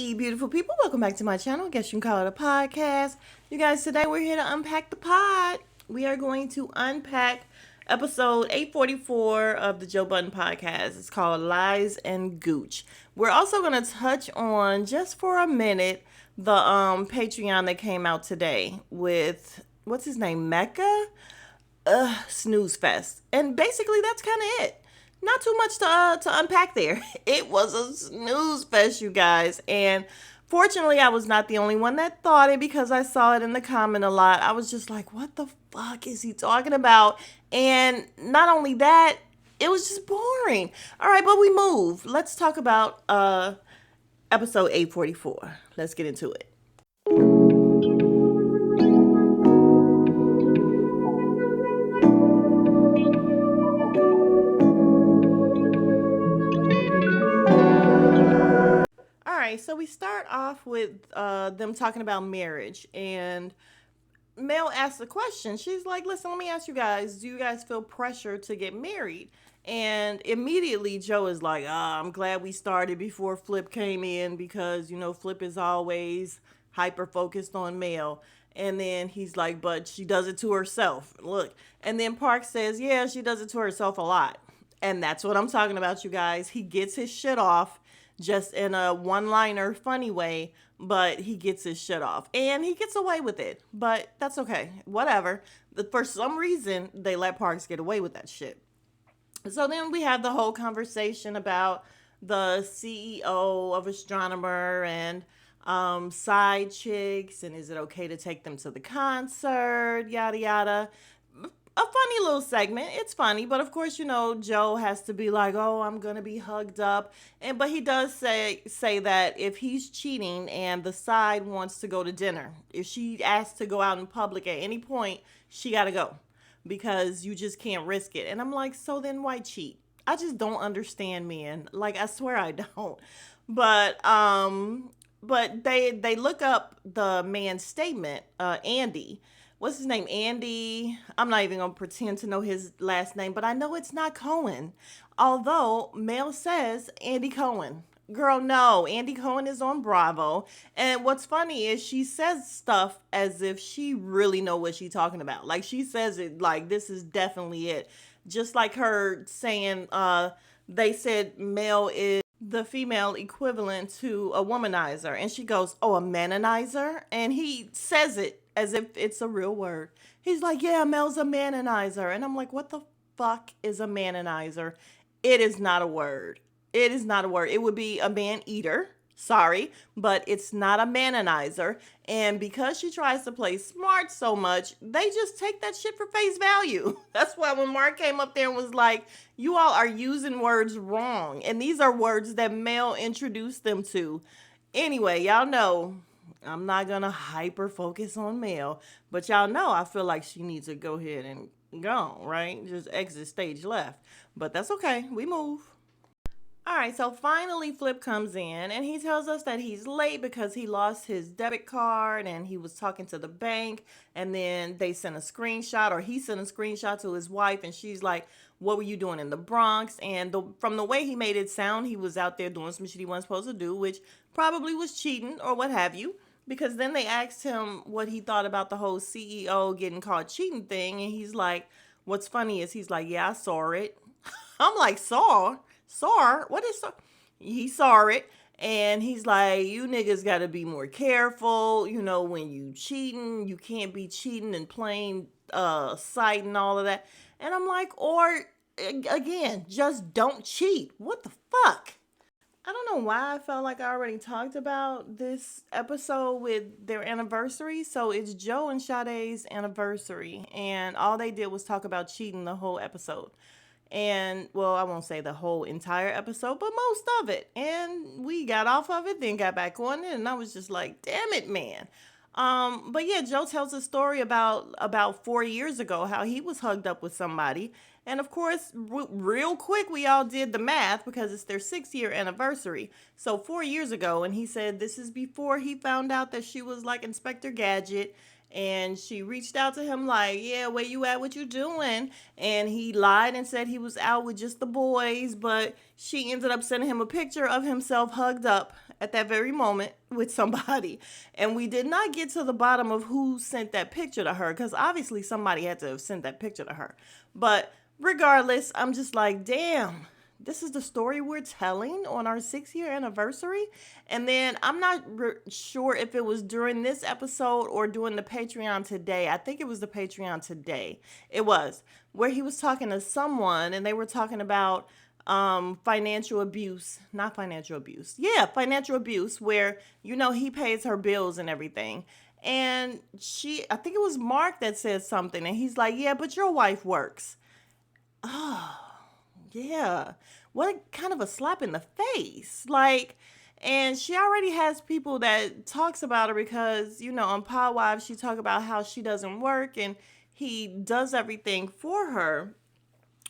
Hey, beautiful people. Welcome back to my channel. I guess you can call it a podcast. You guys, today we're here to unpack the pod. We are going to unpack episode 844 of the Joe Budden podcast. It's called Lies and Gooch. We're also going to touch on, just for a minute, the Patreon that came out today with, what's his name, Mecca? Snooze fest. And basically that's kind of it. Not too much to unpack there. It was a snooze fest, you guys. And fortunately, I was not the only one that thought it, because I saw it in the comment a lot. I was just like, what the fuck is he talking about? And not only that, it was just boring. All right, but we move. Let's talk about episode 844. Let's get into it. So we start off with them talking about marriage, and Mel asks a question. She's like, listen, let me ask you guys, do you guys feel pressure to get married? And immediately Joe is like, I'm glad we started before Flip came in, because, Flip is always hyper focused on Mel. And then he's like, but she does it to herself. Look. And then Park says, yeah, she does it to herself a lot. And that's what I'm talking about, you guys. He gets his shit off just in a one-liner funny way, but he gets his shit off. And he gets away with it. But that's okay. Whatever. For some reason, they let Parks get away with that shit. So then we have the whole conversation about the CEO of Astronomer and side chicks, and is it okay to take them to the concert, yada yada. A funny little segment. It's funny, but of course, Joe has to be like, "Oh, I'm gonna be hugged up," but he does say that if he's cheating and the side wants to go to dinner, if she asks to go out in public at any point, she gotta go, because you just can't risk it. And I'm like, so then why cheat? I just don't understand men. Like, I swear I don't. But they look up the man's statement, Andy. What's his name? Andy. I'm not even going to pretend to know his last name, but I know it's not Cohen. Although Mel says Andy Cohen. Girl, no. Andy Cohen is on Bravo. And what's funny is she says stuff as if she really know what she's talking about. Like, she says it like this is definitely it. Just like her saying they said Mel is the female equivalent to a womanizer. And she goes, oh, a manonizer? And he says it as if it's a real word. He's like, yeah, Mel's a manonizer. And I'm like, what the fuck is a manonizer? It is not a word. It is not a word. It would be a man eater. Sorry, but it's not a manonizer. And because she tries to play smart so much, they just take that shit for face value. That's why when Mark came up there and was like, you all are using words wrong. And these are words that Mel introduced them to. Anyway, y'all know I'm not going to hyper focus on Mel, but y'all know I feel like she needs to go ahead and go, right? Just exit stage left. But that's okay. We move. All right, so finally Flip comes in and he tells us that he's late because he lost his debit card and he was talking to the bank, and then they sent a screenshot, or he sent a screenshot to his wife, and she's like, what were you doing in the Bronx? And from the way he made it sound, he was out there doing some shit he wasn't supposed to do, which probably was cheating or what have you. Because then they asked him what he thought about the whole CEO getting caught cheating thing. And he's like, what's funny is he's like, yeah, I saw it. I'm like, saw? What is saw? He saw it. And he's like, you niggas got to be more careful. When you cheating, you can't be cheating in plain sight and all of that. And I'm like, or again, just don't cheat. What the fuck? I don't know why I felt like I already talked about this episode with their anniversary. So it's Joe and Sade's anniversary, and all they did was talk about cheating the whole episode. And, well, I won't say the whole entire episode, but most of it. And we got off of it, then got back on it, and I was just like, damn it, man. But yeah, Joe tells a story about 4 years ago, how he was hugged up with somebody. And of course, real quick, we all did the math because it's their 6-year anniversary. So 4 years ago, and he said this is before he found out that she was like Inspector Gadget. And she reached out to him like, yeah, where you at? What you doing? And he lied and said he was out with just the boys, but she ended up sending him a picture of himself hugged up at that very moment with somebody. And we did not get to the bottom of who sent that picture to her, because obviously somebody had to have sent that picture to her. But regardless, I'm just like, damn, this is the story we're telling on our 6 year anniversary. And then I'm not sure if it was during this episode or during the Patreon today. I think it was the Patreon today. It was where he was talking to someone and they were talking about financial abuse, not financial abuse. Yeah, financial abuse, where, he pays her bills and everything. And I think it was Mark that said something, and he's like, yeah, but your wife works. Oh, yeah. What kind of a slap in the face. Like, and she already has people that talks about her because, on Pod Wives, she talk about how she doesn't work and he does everything for her.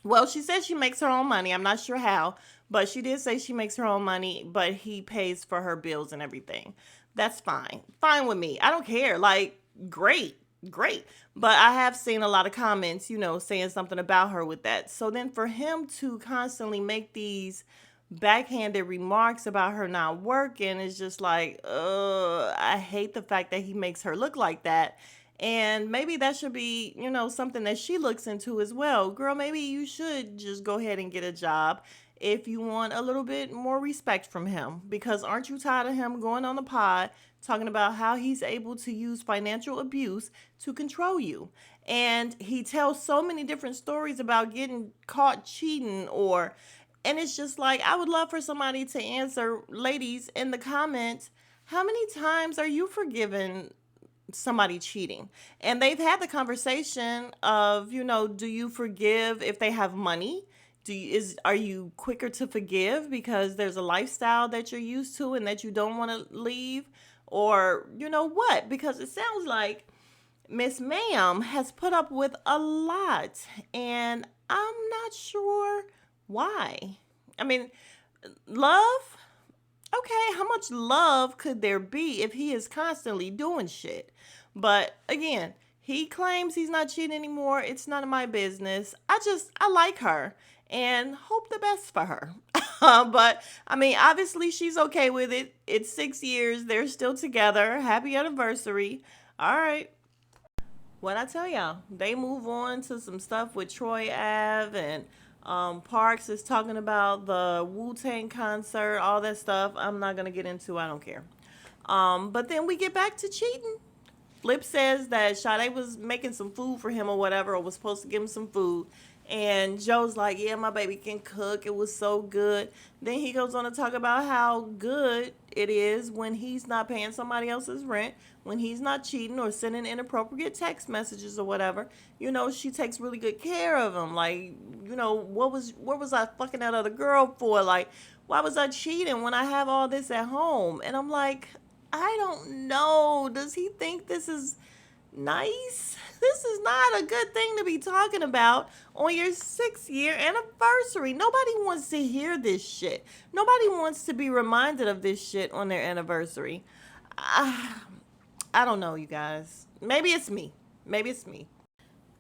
Well, she says she makes her own money. I'm not sure how, but she did say she makes her own money, but he pays for her bills and everything. That's fine. Fine with me. I don't care. Like, great. Great. But I have seen a lot of comments, saying something about her with that. So then for him to constantly make these backhanded remarks about her not working is just like, I hate the fact that he makes her look like that. And maybe that should be, something that she looks into as well. Girl, maybe you should just go ahead and get a job if you want a little bit more respect from him. Because aren't you tired of him going on the pod talking about how he's able to use financial abuse to control you? And he tells so many different stories about getting caught cheating and it's just like, I would love for somebody to answer, ladies, in the comments, how many times are you forgiven somebody cheating? And they've had the conversation of, do you forgive if they have money? Are you quicker to forgive because there's a lifestyle that you're used to and that you don't want to leave? Or what? Because it sounds like Miss Ma'am has put up with a lot, and I'm not sure why. I mean, love? Okay, how much love could there be if he is constantly doing shit? But again, he claims he's not cheating anymore. It's none of my business. I like her and hope the best for her. But I mean, obviously she's okay with it. It's 6 years. They're still together. Happy anniversary. All right. What I tell y'all, they move on to some stuff with Troy Ave and Parks is talking about the Wu-Tang concert, all that stuff. I'm not going to get into. I don't care. But then we get back to cheating. Flip says that Sade was making some food for him or whatever, or was supposed to give him some food. And Joe's like, yeah, my baby can cook. It was so good. Then he goes on to talk about how good it is when he's not paying somebody else's rent, when he's not cheating or sending inappropriate text messages or whatever. She takes really good care of him. Like, what was I fucking that other girl for? Like, why was I cheating when I have all this at home? And I'm like, I don't know. Does he think this is nice? This is not a good thing to be talking about on your 6 year anniversary. Nobody wants to hear this shit. Nobody wants to be reminded of this shit on their anniversary. I don't know, you guys. Maybe it's me. Maybe it's me.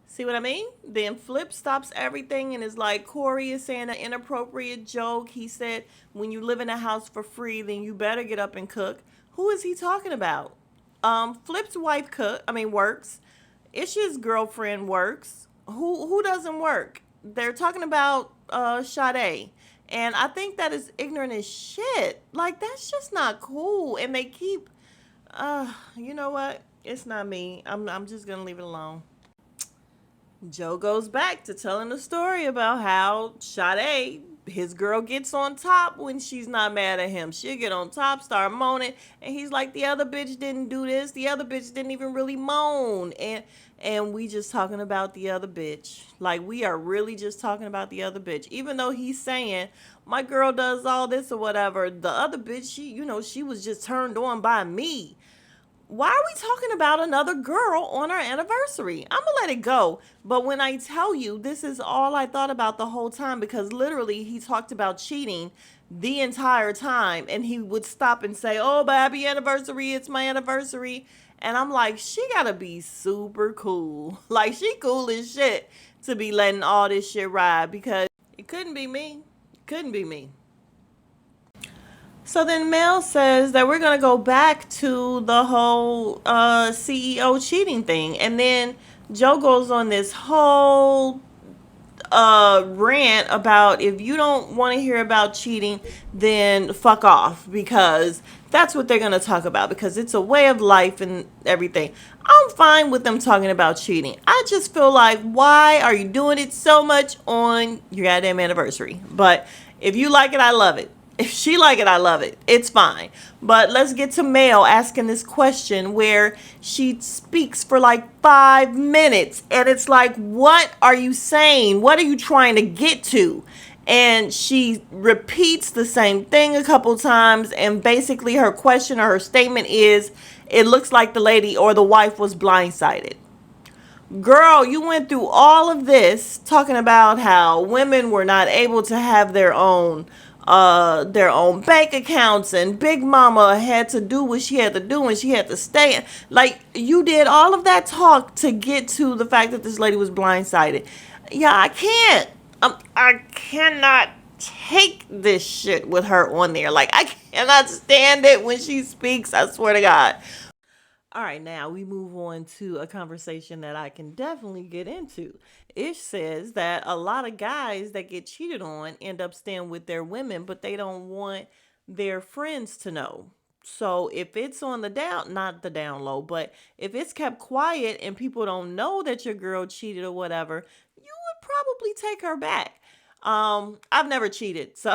See what I mean? Then Flip stops everything and is like, Corey is saying an inappropriate joke. He said, when you live in a house for free, then you better get up and cook. Who is he talking about? Flip's wife works. Isha's girlfriend works. Who doesn't work? They're talking about Sade. And I think that is ignorant as shit. Like, that's just not cool. And they keep you know what? It's not me. I'm just gonna leave it alone. Joe goes back to telling the story about how Sade, his girl, gets on top when she's not mad at him. She'll get on top, start moaning, and he's like, the other bitch didn't do this. The other bitch didn't even really moan. And we just talking about the other bitch. Like, we are really just talking about the other bitch. Even though he's saying, my girl does all this or whatever, the other bitch, she was just turned on by me. Why are we talking about another girl on our anniversary? I'm going to let it go. But when I tell you, this is all I thought about the whole time, because literally he talked about cheating the entire time. And he would stop and say, "Oh, but happy anniversary. It's my anniversary." And I'm like, she gotta be super cool. Like, she cool as shit to be letting all this shit ride, because it couldn't be me. Couldn't be me. So then Mel says that we're gonna go back to the whole CEO cheating thing, and then Joe goes on this whole rant about, if you don't want to hear about cheating, then fuck off, because that's what they're gonna talk about, because it's a way of life and everything. I'm fine with them talking about cheating. I just feel like, why are you doing it so much on your goddamn anniversary? But if you like it, I love it. If she like it, I love it. It's fine. But let's get to Mel asking this question where she speaks for like 5 minutes. And it's like, what are you saying? What are you trying to get to? And she repeats the same thing a couple times. And basically her question or her statement is, it looks like the lady or the wife was blindsided. Girl, you went through all of this talking about how women were not able to have their own bank accounts, and Big Mama had to do what she had to do and she had to stay. Like, you did all of that talk to get to the fact that this lady was blindsided. Yeah, I can't. I cannot take this shit with her on there. Like, I cannot stand it when she speaks. I swear to God. All right, now we move on to a conversation that I can definitely get into. Ish says that a lot of guys that get cheated on end up staying with their women, but they don't want their friends to know. So if it's on the down, not the down low, but if it's kept quiet and people don't know that your girl cheated or whatever, you would probably take her back. I've never cheated, so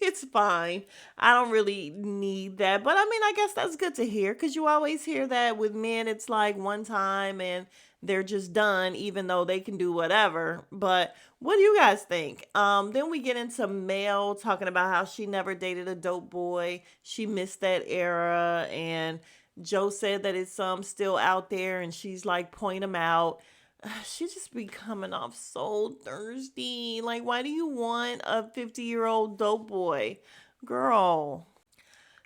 it's fine. I don't really need that. But I mean, I guess that's good to hear, because you always hear that with men, it's like one time and they're just done, even though they can do whatever. But what do you guys think? Then we get into Mel talking about how she never dated a dope boy. She missed that era. And Joe said that it's some still out there, and she's like, point them out. She just be coming off so thirsty. Like, why do you want a 50-year-old dope boy? Girl.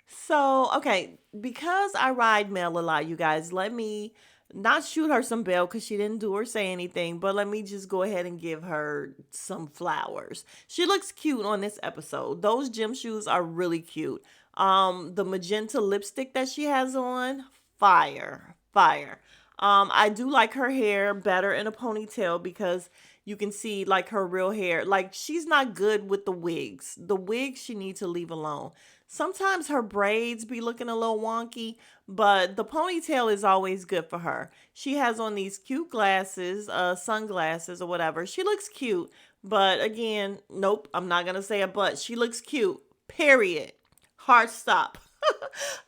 So, okay, because I ride Mel a lot, you guys, let me not shoot her some bail because she didn't do or say anything, but let me just go ahead and give her some flowers. She looks cute on this episode. Those gym shoes are really cute. The magenta lipstick that she has on, fire, fire. I do like her hair better in a ponytail, because you can see like her real hair. Like, she's not good with the wigs. The wigs she needs to leave alone. Sometimes her braids be looking a little wonky, but the ponytail is always good for her. She has on these cute glasses, sunglasses or whatever. She looks cute, but again, nope, I'm not gonna say a but. She looks cute. Period. Hard stop.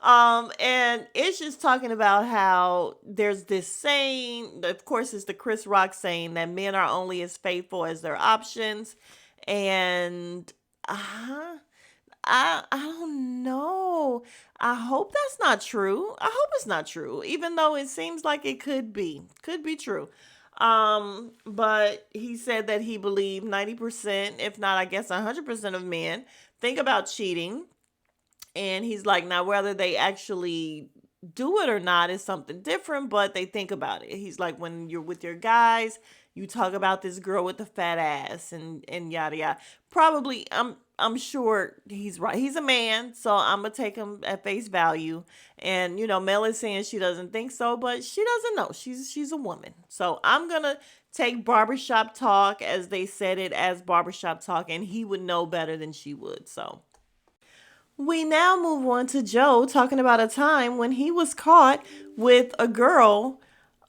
And it's just talking about how there's this saying, of course, it's the Chris Rock saying that men are only as faithful as their options. And I don't know. I hope that's not true. I hope it's not true, even though it seems like it could be. Could be true. But he said that he believed 90%, if not, I guess 100% of men think about cheating. And he's like, now whether they actually do it or not is something different, but they think about it. He's like, when you're with your guys, you talk about this girl with the fat ass and yada yada. Probably, I'm sure he's right. He's a man, so I'm gonna take him at face value. And Mel is saying she doesn't think so, but she doesn't know. She's a woman, so I'm gonna take barbershop talk as they said it as barbershop talk, and he would know better than she would. So. We now move on to Joe talking about a time when he was caught with a girl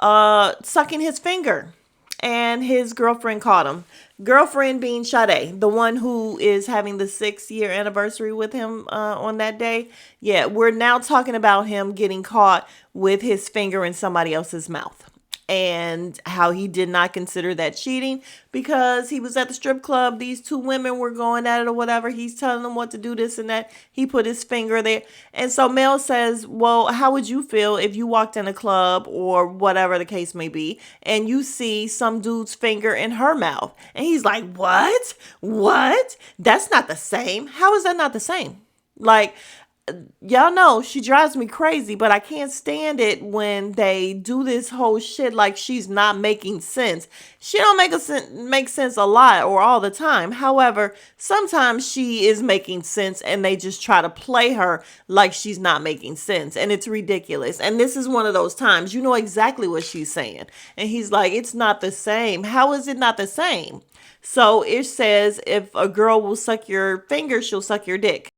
sucking his finger, and his girlfriend caught him. Girlfriend being Sade, the one who is having the 6-year anniversary with him on that day. Yeah, we're now talking about him getting caught with his finger in somebody else's mouth. and how he did not consider that cheating because he was at the strip club. These two women were going at it or whatever. He's telling them what to do, this and that. He put his finger there. And so Mel says, well, how would you feel if you walked in a club or whatever the case may be and you see some dude's finger in her mouth? And he's like, what? What? That's not the same. How is that not the same? Like, y'all know she drives me crazy, but I can't stand it when they do this whole shit like she's not making sense. She don't make sense a lot or all the time. However, sometimes she is making sense and they just try to play her like she's not making sense, and it's ridiculous. And this is one of those times you know exactly what she's saying. And he's like, it's not the same. How is it not the same? So it says if a girl will suck your finger, she'll suck your dick.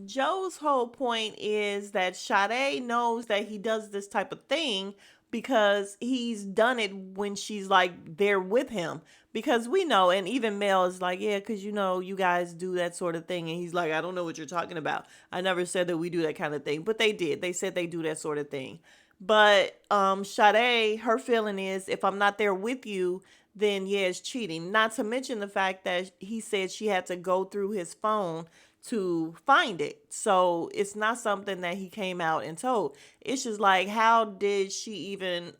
Joe's whole point is that Sade knows that he does this type of thing because he's done it when she's like there with him. Because we know, and even Mel is like, yeah, because you know, you guys do that sort of thing. And he's like, I don't know what you're talking about. I never said that we do that kind of thing. But they did. They said they do that sort of thing. But Sade, her feeling is if I'm not there with you, then yeah, it's cheating. Not to mention the fact that he said she had to go through his phone to find it. So it's not something that he came out and told. It's just like, how did she even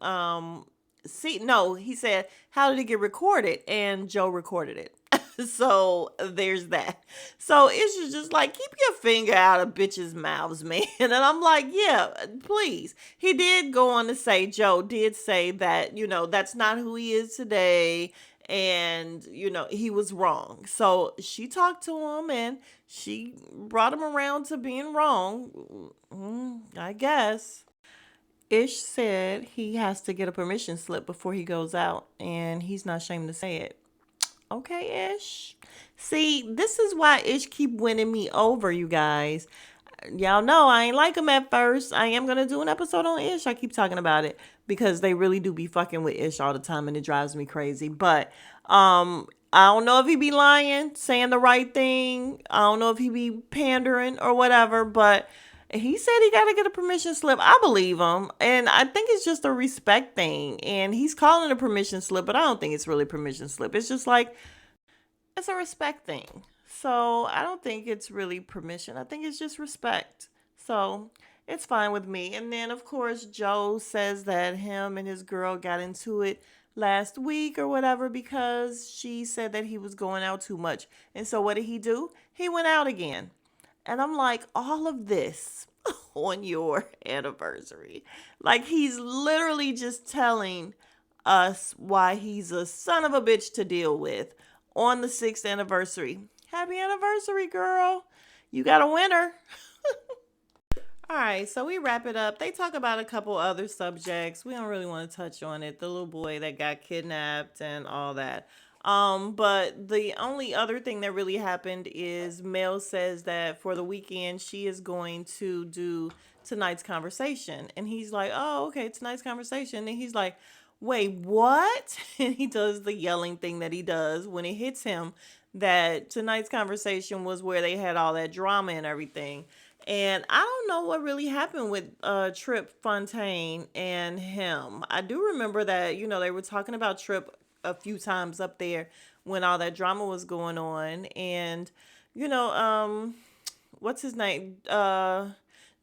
see? No, he said, how did it get recorded? And Joe recorded it. So there's that. So it's just like, keep your finger out of bitches' mouths, man. And I'm like, yeah, please. He did go on to say, Joe did say that, you know, that's not who he is today. And, you know, he was wrong. So she talked to him and she brought him around to being wrong, I guess. Ish said he has to get a permission slip before he goes out, and he's not ashamed to say it. Okay, Ish. See, this is why Ish keep winning me over, you guys. Y'all know I ain't like him at first. I am gonna do an episode on Ish. I keep talking about it because they really do be fucking with Ish all the time, and it drives me crazy. But I don't know if he be lying, saying the right thing. I don't know if he be pandering or whatever. But he said he got to get a permission slip. I believe him, and I think it's just a respect thing. And he's calling it a permission slip, but I don't think it's really permission slip. It's just like it's a respect thing. So I don't think it's really permission. I think it's just respect. So it's fine with me. And then, of course, Joe says that him and his girl got into it last week or whatever because she said that he was going out too much. And so what did he do? He went out again. And I'm like, all of this on your anniversary. Like, he's literally just telling us why he's a son of a bitch to deal with on the 6th anniversary. Happy anniversary, girl. You got a winner. All right, so we wrap it up. They talk about a couple other subjects. We don't really want to touch on it. The little boy that got kidnapped and all that. But the only other thing that really happened is Mel says that for the weekend she is going to do tonight's conversation. And he's like, oh, okay, tonight's conversation. And he's like, wait, what? And he does the yelling thing that he does when it hits him that tonight's conversation was where they had all that drama and everything. And I don't know what really happened with Trip Fontaine and him. I do remember that, you know, they were talking about Trip a few times up there when all that drama was going on. And, you know, what's his name?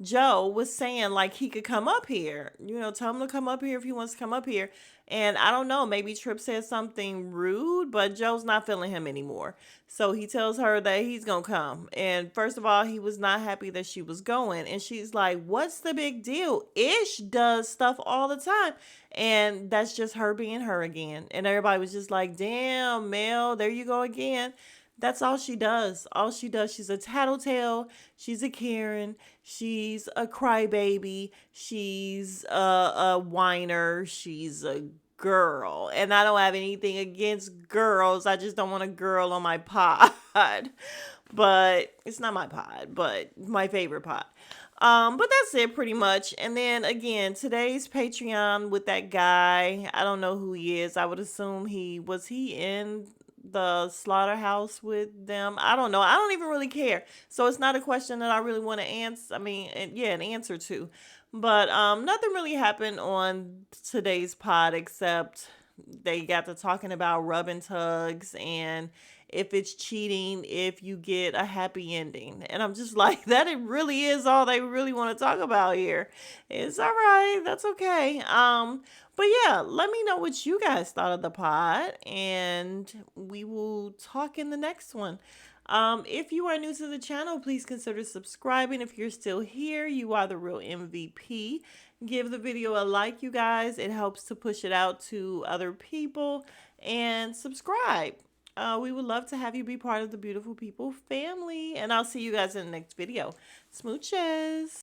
Joe was saying like he could come up here, you know, tell him to come up here if he wants to come up here. And I don't know, maybe Trip said something rude, but Joe's not feeling him anymore. So he tells her that he's going to come. And first of all, he was not happy that she was going. And she's like, what's the big deal? Ish does stuff all the time. And that's just her being her again. And everybody was just like, damn, Mel, there you go again. That's all she does. All she does. She's a tattletale. She's a Karen. She's a crybaby. She's a whiner. She's a girl. And I don't have anything against girls. I just don't want a girl on my pod. But it's not my pod, but my favorite pod. But that's it pretty much. And then again, today's Patreon with that guy. I don't know who he is. I would assume he in the slaughterhouse with them. I don't know. I don't even really care. So it's not a question that I really want to answer. I mean, yeah, an answer to. But nothing really happened on today's pod except they got to talking about rub and tugs and if it's cheating if you get a happy ending. And I'm just like, that it really is all they really want to talk about here. It's all right. That's okay. But yeah, let me know what you guys thought of the pod, and we will talk in the next one. If you are new to the channel, please consider subscribing. If you're still here, you are the real MVP. Give the video a like, you guys. It helps to push it out to other people. And subscribe. We would love to have you be part of the Beautiful People family. And I'll see you guys in the next video. Smooches.